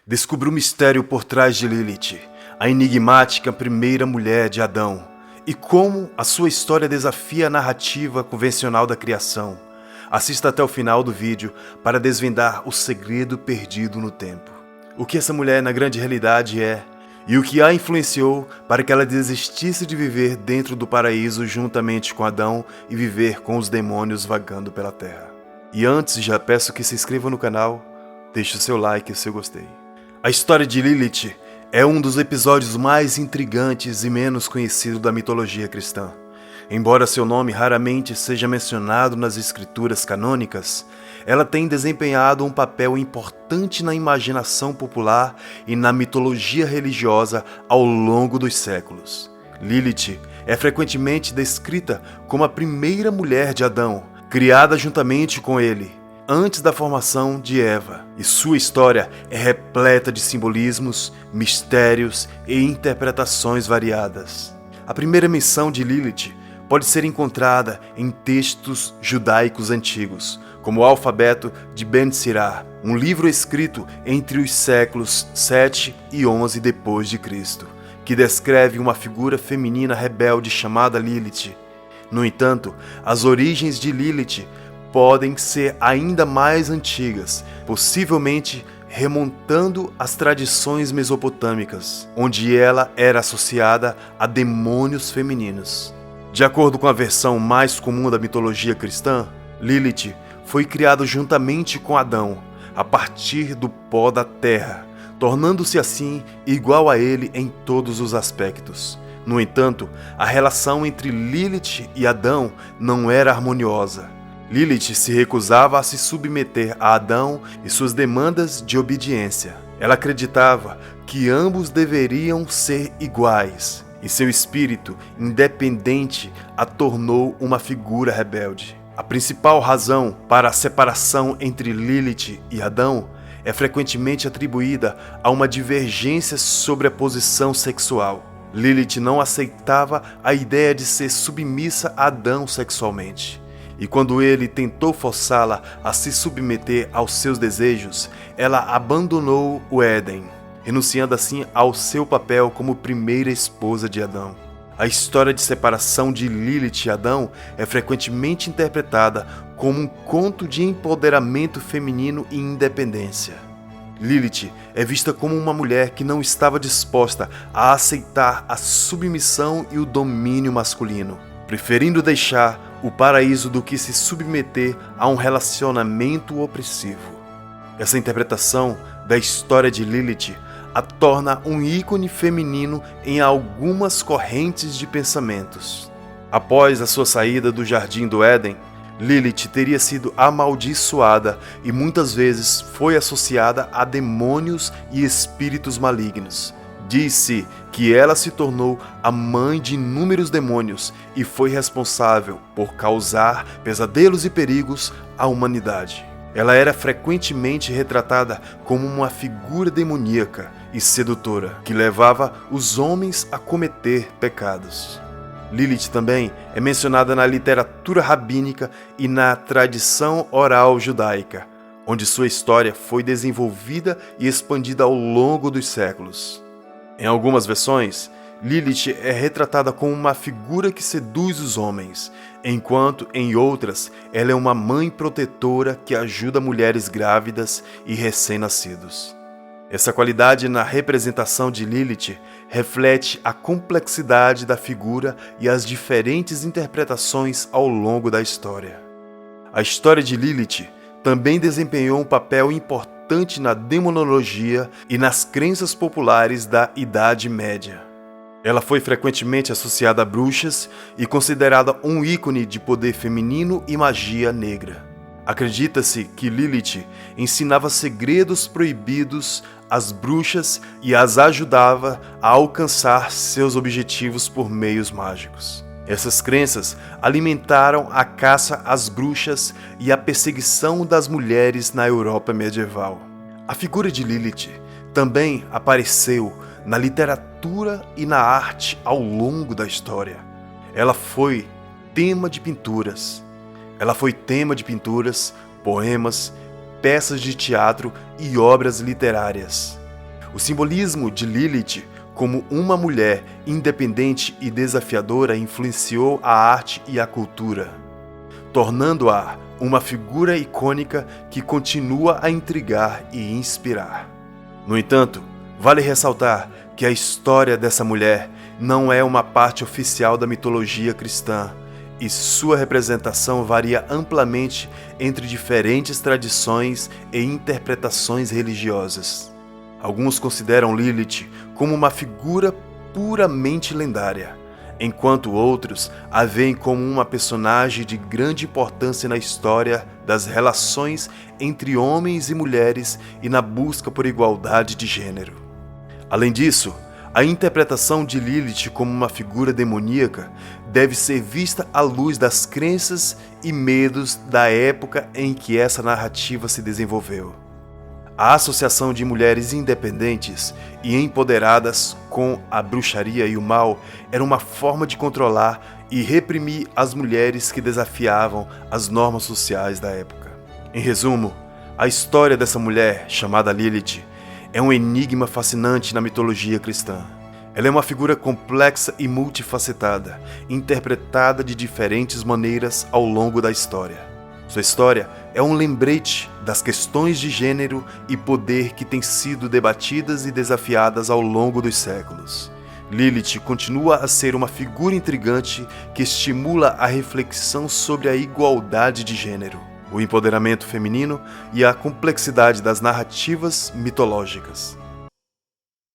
Descubra o mistério por trás de Lilith, a enigmática primeira mulher de Adão, e como a sua história desafia a narrativa convencional da criação. Assista até o final do vídeo para desvendar o segredo perdido no tempo. O que essa mulher na grande realidade é, e o que a influenciou para que ela desistisse de viver dentro do paraíso juntamente com Adão e viver com os demônios vagando pela terra. E antes, já peço que se inscreva no canal, deixe o seu like e o seu gostei. A história de Lilith é um dos episódios mais intrigantes e menos conhecidos da mitologia cristã. Embora seu nome raramente seja mencionado nas escrituras canônicas, ela tem desempenhado um papel importante na imaginação popular e na mitologia religiosa ao longo dos séculos. Lilith é frequentemente descrita como a primeira mulher de Adão, criada juntamente com ele, antes da formação de Eva, e sua história é repleta de simbolismos, mistérios e interpretações variadas. A primeira menção de Lilith pode ser encontrada em textos judaicos antigos, como o Alfabeto de Ben Sirá, um livro escrito entre os séculos 7 e 11 depois de Cristo, que descreve uma figura feminina rebelde chamada Lilith. No entanto, as origens de Lilith podem ser ainda mais antigas, possivelmente remontando às tradições mesopotâmicas, onde ela era associada a demônios femininos. De acordo com a versão mais comum da mitologia cristã, Lilith foi criada juntamente com Adão, a partir do pó da terra, tornando-se assim igual a ele em todos os aspectos. No entanto, a relação entre Lilith e Adão não era harmoniosa. Lilith se recusava a se submeter a Adão e suas demandas de obediência. Ela acreditava que ambos deveriam ser iguais, e seu espírito independente a tornou uma figura rebelde. A principal razão para a separação entre Lilith e Adão é frequentemente atribuída a uma divergência sobre a posição sexual. Lilith não aceitava a ideia de ser submissa a Adão sexualmente. E quando ele tentou forçá-la a se submeter aos seus desejos, ela abandonou o Éden, renunciando assim ao seu papel como primeira esposa de Adão. A história de separação de Lilith e Adão é frequentemente interpretada como um conto de empoderamento feminino e independência. Lilith é vista como uma mulher que não estava disposta a aceitar a submissão e o domínio masculino, preferindo deixar o paraíso do que se submeter a um relacionamento opressivo. Essa interpretação da história de Lilith a torna um ícone feminino em algumas correntes de pensamentos. Após a sua saída do Jardim do Éden, Lilith teria sido amaldiçoada e muitas vezes foi associada a demônios e espíritos malignos. Diz-se que ela se tornou a mãe de inúmeros demônios e foi responsável por causar pesadelos e perigos à humanidade. Ela era frequentemente retratada como uma figura demoníaca e sedutora, que levava os homens a cometer pecados. Lilith também é mencionada na literatura rabínica e na tradição oral judaica, onde sua história foi desenvolvida e expandida ao longo dos séculos. Em algumas versões, Lilith é retratada como uma figura que seduz os homens, enquanto em outras ela é uma mãe protetora que ajuda mulheres grávidas e recém-nascidos. Essa qualidade na representação de Lilith reflete a complexidade da figura e as diferentes interpretações ao longo da história. A história de Lilith também desempenhou um papel importante na demonologia e nas crenças populares da Idade Média. Ela foi frequentemente associada a bruxas e considerada um ícone de poder feminino e magia negra. Acredita-se que Lilith ensinava segredos proibidos às bruxas e as ajudava a alcançar seus objetivos por meios mágicos. Essas crenças alimentaram a caça às bruxas e a perseguição das mulheres na Europa medieval. A figura de Lilith também apareceu na literatura e na arte ao longo da história. Ela foi tema de pinturas. poemas, peças de teatro e obras literárias. O simbolismo de Lilith como uma mulher independente e desafiadora influenciou a arte e a cultura, tornando-a uma figura icônica que continua a intrigar e inspirar. No entanto, vale ressaltar que a história dessa mulher não é uma parte oficial da mitologia cristã e sua representação varia amplamente entre diferentes tradições e interpretações religiosas. Alguns consideram Lilith como uma figura puramente lendária, enquanto outros a veem como uma personagem de grande importância na história das relações entre homens e mulheres e na busca por igualdade de gênero. Além disso, a interpretação de Lilith como uma figura demoníaca deve ser vista à luz das crenças e medos da época em que essa narrativa se desenvolveu. A associação de mulheres independentes e empoderadas com a bruxaria e o mal era uma forma de controlar e reprimir as mulheres que desafiavam as normas sociais da época. Em resumo, a história dessa mulher, chamada Lilith, é um enigma fascinante na mitologia cristã. Ela é uma figura complexa e multifacetada, interpretada de diferentes maneiras ao longo da história. Sua história é um lembrete das questões de gênero e poder que têm sido debatidas e desafiadas ao longo dos séculos. Lilith continua a ser uma figura intrigante que estimula a reflexão sobre a igualdade de gênero, o empoderamento feminino e a complexidade das narrativas mitológicas.